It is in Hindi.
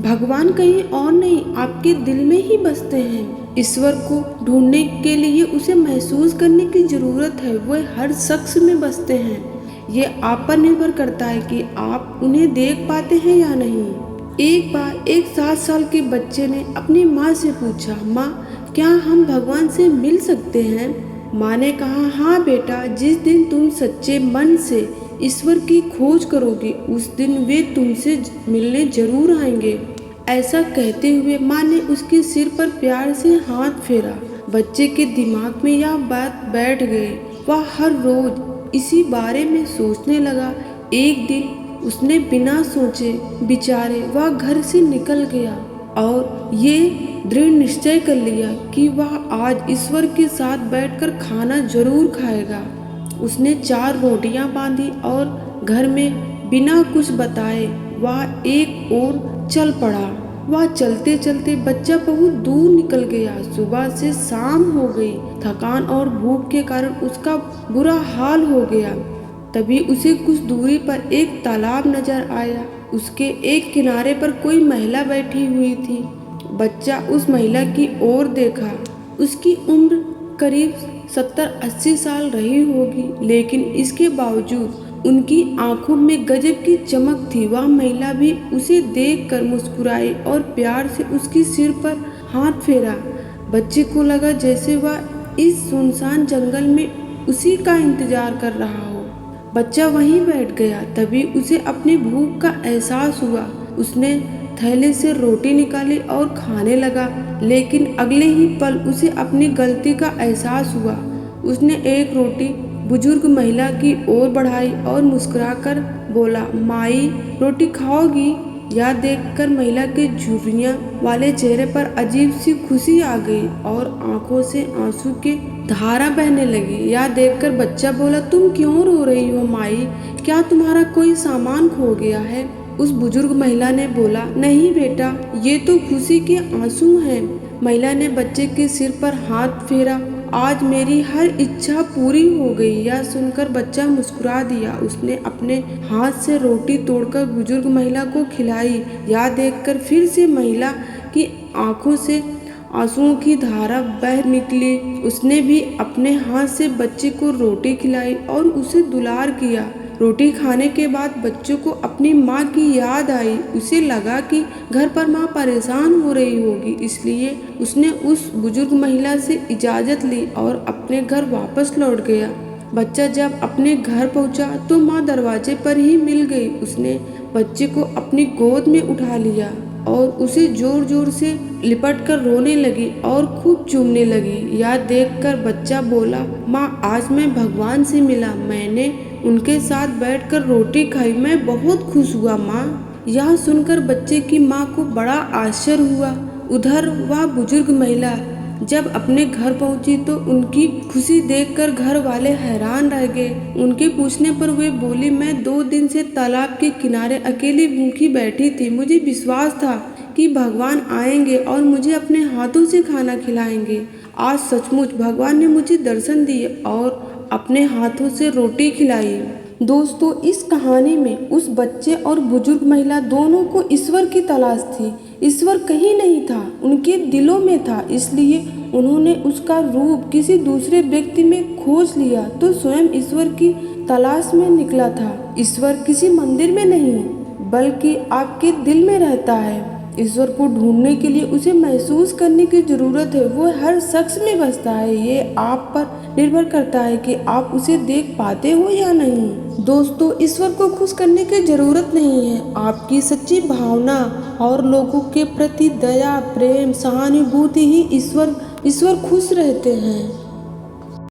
भगवान कहीं और नहीं, आपके दिल में ही बसते हैं। ईश्वर को ढूंढने के लिए उसे महसूस करने की जरूरत है, वह हर शख्स में बसते हैं। ये आप पर निर्भर करता है कि आप उन्हें देख पाते हैं या नहीं। एक बार एक 7 साल के बच्चे ने अपनी माँ से पूछा, माँ क्या हम भगवान से मिल सकते हैं? माँ ने कहा, हाँ बेटा, जिस दिन तुम सच्चे मन से ईश्वर की खोज करोगे उस दिन वे तुमसे मिलने जरूर आएंगे। ऐसा कहते हुए माँ ने उसके सिर पर प्यार से हाथ फेरा। बच्चे के दिमाग में यह बात बैठ गई। वह हर रोज इसी बारे में सोचने लगा। एक दिन उसने बिना सोचे विचारे वह घर से निकल गया और ये दृढ़ निश्चय कर लिया कि वह आज ईश्वर के साथ बैठकर खाना जरूर खाएगा। उसने 4 रोटियां बांधी और घर में बिना कुछ बताए वह एक ओर चल पड़ा। वह चलते चलते बच्चा बहुत दूर निकल गया। सुबह से शाम हो गई। थकान और भूख के कारण उसका बुरा हाल हो गया। तभी उसे कुछ दूरी पर एक तालाब नजर आया। उसके एक किनारे पर कोई महिला बैठी हुई थी। बच्चा उस महिला की ओर देखा। उसकी उम्र करीब 70-80 साल रही होगी, लेकिन इसके बावजूद उनकी आंखों में गजब की चमक थी। वह महिला भी उसे देखकर मुस्कुराई और प्यार से उसके सिर पर हाथ फेरा। बच्चे को लगा जैसे वह इस सुनसान जंगल में उसी का इंतजार कर रहा हो। बच्चा वहीं बैठ गया। तभी उसे अपनी भूख का एहसास हुआ। उसने थैले से रोटी निकाली और खाने लगा, लेकिन अगले ही पल उसे अपनी गलती का एहसास हुआ। उसने एक रोटी बुजुर्ग महिला की ओर बढ़ाई और मुस्कुराकर बोला, माई रोटी खाओगी? यह देखकर महिला के झुर्रियां वाले चेहरे पर अजीब सी खुशी आ गई और आंखों से आंसू के धारा बहने लगी। यह देखकर बच्चा बोला, तुम क्यों रो रही हो माई? क्या तुम्हारा कोई सामान खो गया है? उस बुजुर्ग महिला ने बोला, नहीं बेटा, ये तो खुशी के आंसू हैं। महिला ने बच्चे के सिर पर हाथ फेरा। आज मेरी हर इच्छा पूरी हो गई। यह सुनकर बच्चा मुस्कुरा दिया। उसने अपने हाथ से रोटी तोड़कर बुजुर्ग महिला को खिलाई। यह देखकर फिर से महिला की आंखों से आंसुओं की धारा बह निकली। उसने भी अपने हाथ से बच्चे को रोटी खिलाई और उसे दुलार किया। रोटी खाने के बाद बच्चों को अपनी माँ की याद आई। उसे लगा कि घर पर माँ परेशान हो रही होगी, इसलिए उसने उस बुजुर्ग महिला से इजाज़त ली और अपने घर वापस लौट गया। बच्चा जब अपने घर पहुंचा तो माँ दरवाजे पर ही मिल गई। उसने बच्चे को अपनी गोद में उठा लिया और उसे जोर जोर से लिपट कर रोने लगी और खूब चूमने लगी। यह देखकर बच्चा बोला, माँ आज मैं भगवान से मिला। मैंने उनके साथ बैठकर रोटी खाई। मैं बहुत खुश हुआ माँ। यह सुनकर बच्चे की माँ को बड़ा आश्चर्य हुआ। उधर वह बुजुर्ग महिला जब अपने घर पहुंची तो उनकी खुशी देखकर घर वाले हैरान रह गए। उनके पूछने पर वे बोली, मैं 2 दिन से तालाब के किनारे अकेली भूखी बैठी थी। मुझे विश्वास था कि भगवान आएंगे और मुझे अपने हाथों से खाना खिलाएंगे। आज सचमुच भगवान ने मुझे दर्शन दिए और अपने हाथों से रोटी खिलाई। दोस्तों, इस कहानी में उस बच्चे और बुजुर्ग महिला दोनों को ईश्वर की तलाश थी। ईश्वर कहीं नहीं था, उनके दिलों में था। इसलिए उन्होंने उसका रूप किसी दूसरे व्यक्ति में खोज लिया तो स्वयं ईश्वर की तलाश में निकला था। ईश्वर किसी मंदिर में नहीं बल्कि आपके दिल में रहता है। ईश्वर को ढूंढने के लिए उसे महसूस करने की जरूरत है। वो हर शख्स में बसता है। ये आप पर निर्भर करता है कि आप उसे देख पाते हो या नहीं। दोस्तों, ईश्वर को खुश करने की जरूरत नहीं है। आपकी सच्ची भावना और लोगों के प्रति दया, प्रेम, सहानुभूति ही ईश्वर खुश रहते हैं।